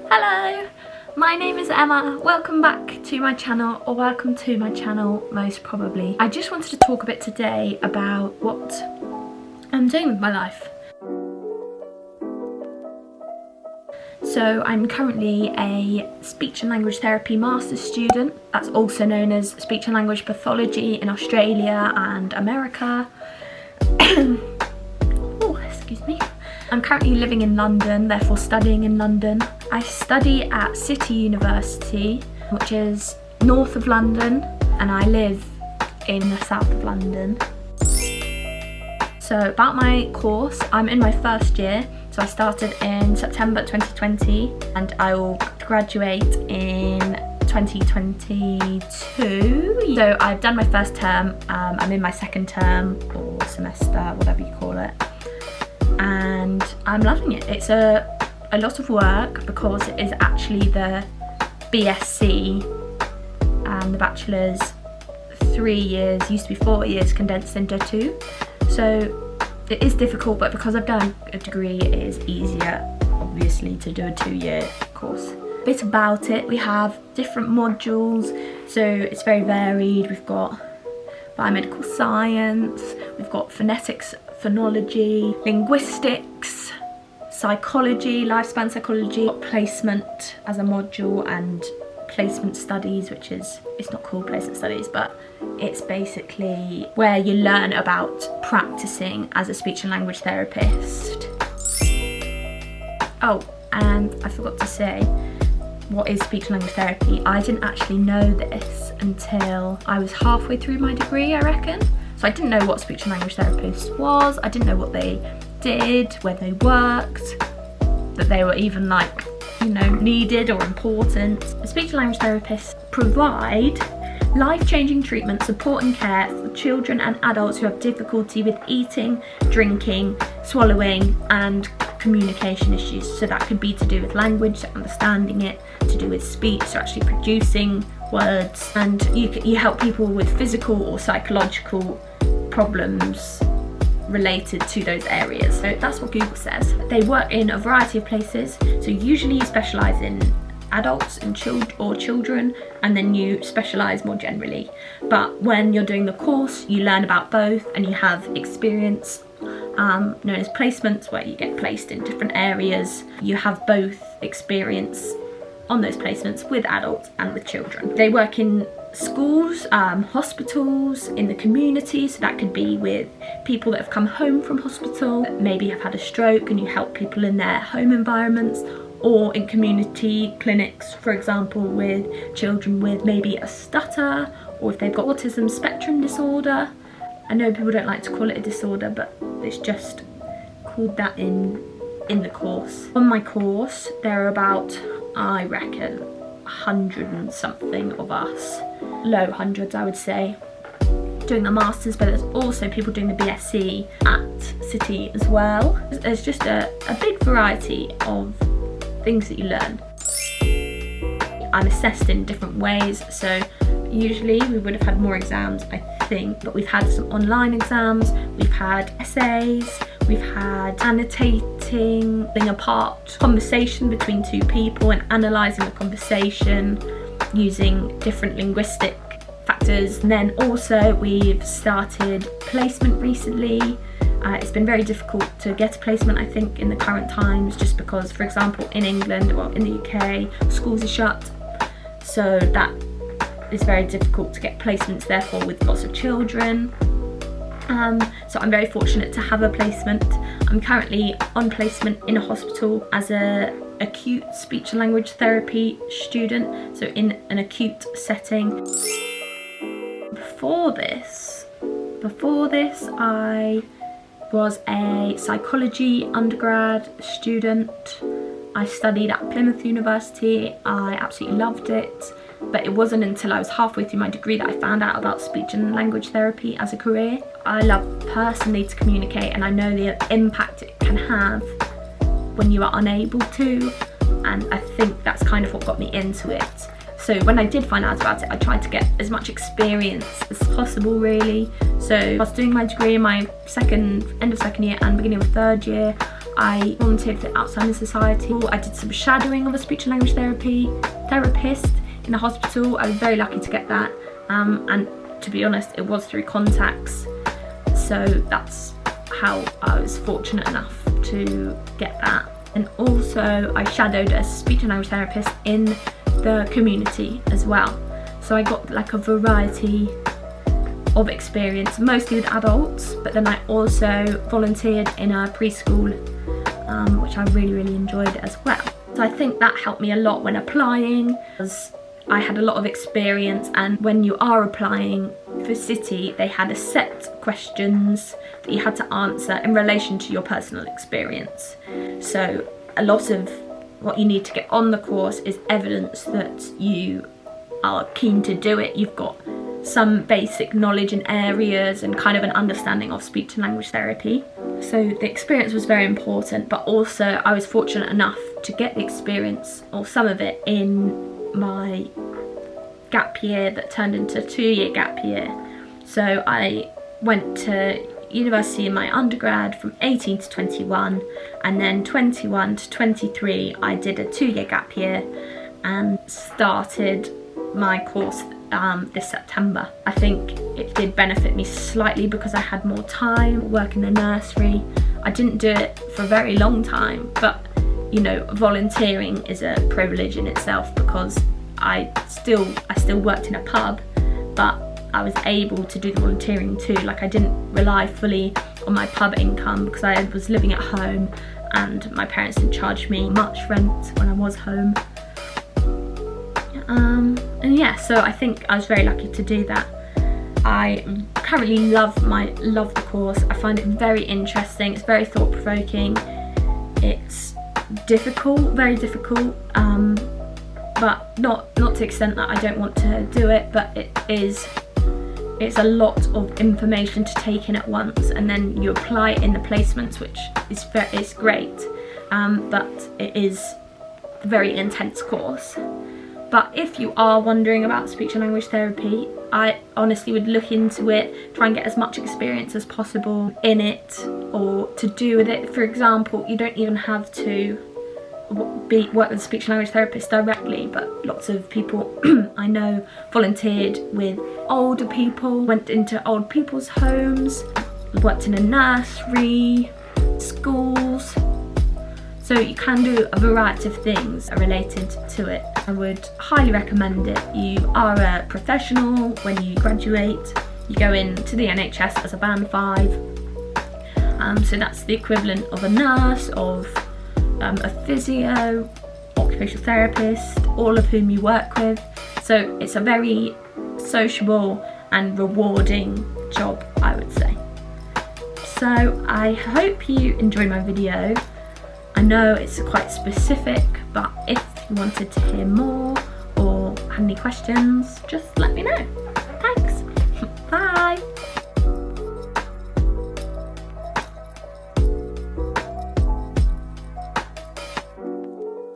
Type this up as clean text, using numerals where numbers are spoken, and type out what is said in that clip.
Hello, my name is Emma. Welcome back to my channel, or welcome to my channel most probably. I just wanted to talk a bit today about what I'm doing with my life. So I'm currently a speech and language therapy master's student. That's also known as speech and language pathology in Australia and America. Oh, excuse me. I'm currently living in London, therefore studying in London. I study at City University, which is north of London, and I live in the south of London. So about my course, I'm in my first year. So I started in September 2020 and I will graduate in 2022. So I've done my first term, I'm in my second term or semester, whatever you call it. And I'm loving it. It's a lot of work because it is actually the BSc and the bachelor's 3 years, used to be 4 years, condensed into 2. So it is difficult, but because I've done a degree, it is easier, obviously, to do a 2-year course. A bit about it, we have different modules, so it's very varied. We've got biomedical science, we've got phonetics, phonology, linguistics, psychology, lifespan psychology, placement as a module, and placement studies, which is, it's not called placement studies, but it's basically where you learn about practicing as a speech and language therapist. Oh, and I forgot to say, what is speech and language therapy? I didn't actually know this until I was halfway through my degree, I reckon. So I didn't know what speech and language therapist was, I didn't know what they did, where they worked, that they were even like, you know, needed or important. Speech and language therapists provide life-changing treatment, support and care for children and adults who have difficulty with eating, drinking, swallowing and communication issues. So that could be to do with language, so understanding it, to do with speech, so actually producing words, and you help people with physical or psychological problems related to those areas. So that's what Google says. They work in a variety of places, so usually you specialise in adults and children, and then you specialise more generally. But when you're doing the course, you learn about both, and you have experience known as placements, where you get placed in different areas. You have both experience on those placements with adults and with children. They work in schools, hospitals, in the community, so that could be with people that have come home from hospital, maybe have had a stroke, and you help people in their home environments, or in community clinics, for example, with children with maybe a stutter, or if they've got autism spectrum disorder. I know people don't like to call it a disorder, but it's just called that in the course. On my course, there are about, I reckon, 100 and something of us, low hundreds I would say, doing the masters, but there's also people doing the BSc at City as well. There's just a big variety of things that you learn. I'm assessed in different ways, so usually we would have had more exams, I think, but we've had some online exams, we've had essays, we've had annotating, being apart, conversation between two people and analysing the conversation using different linguistic factors. And then also we've started placement recently. It's been very difficult to get a placement, I think, in the current times, just because, for example, in England, well, in the UK, schools are shut, so that is very difficult to get placements, therefore, with lots of children. So I'm very fortunate to have a placement. I'm currently on placement in a hospital as a acute speech and language therapy student, so in an acute setting. Before this, I was a psychology undergrad student. I studied at Plymouth University. I absolutely loved it, but it wasn't until I was halfway through my degree that I found out about speech and language therapy as a career. I love personally to communicate, and I know the impact it can have when you are unable to, and I think that's kind of what got me into it. So when I did find out about it, I tried to get as much experience as possible, really. So I was doing my degree in my end of second year and beginning of third year. I volunteered for the Alzheimer's Society. I did some shadowing of a speech and language therapist in a hospital. I was very lucky to get that, and to be honest, it was through contacts, so that's how I was fortunate enough to get that. And also I shadowed a speech and language therapist in the community as well, so I got like a variety of experience, mostly with adults, but then I also volunteered in a preschool, which I really enjoyed as well. So I think that helped me a lot when applying, because I had a lot of experience, and when you are applying for City, they had a set questions that you had to answer in relation to your personal experience. So a lot of what you need to get on the course is evidence that you are keen to do it. You've got some basic knowledge in areas and kind of an understanding of speech and language therapy. So the experience was very important, but also I was fortunate enough to get the experience, or some of it, in my gap year that turned into a 2-year gap year. So I went to university in my undergrad from 18 to 21, and then 21 to 23 I did a 2-year gap year and started my course this September. I think it did benefit me slightly because I had more time working in the nursery. I didn't do it for a very long time, but you know, volunteering is a privilege in itself, because I still worked in a pub, but I was able to do the volunteering too. Like, I didn't rely fully on my pub income because I was living at home and my parents didn't charge me much rent when I was home. And yeah, so I think I was very lucky to do that. I currently love the course. I find it very interesting. It's very thought-provoking. It's difficult, very difficult, but not to the extent that I don't want to do it, but it's a lot of information to take in at once, and then you apply it in the placements, which is great, but it is a very intense course. But if you are wondering about speech and language therapy, I honestly would look into it, try and get as much experience as possible in it, or to do with it. For example, you don't even have to work with a speech and language therapist directly, but lots of people I know volunteered with older people, went into old people's homes, worked in a nursery, schools. So you can do a variety of things related to it. I would highly recommend it. You are a professional when you graduate. You go into the NHS as a band 5. So that's the equivalent of a nurse, of a physio, occupational therapist, all of whom you work with. So it's a very sociable and rewarding job, I would say. So I hope you enjoyed my video. I know it's quite specific, but if you wanted to hear more or had any questions, just let me know. Thanks. Bye.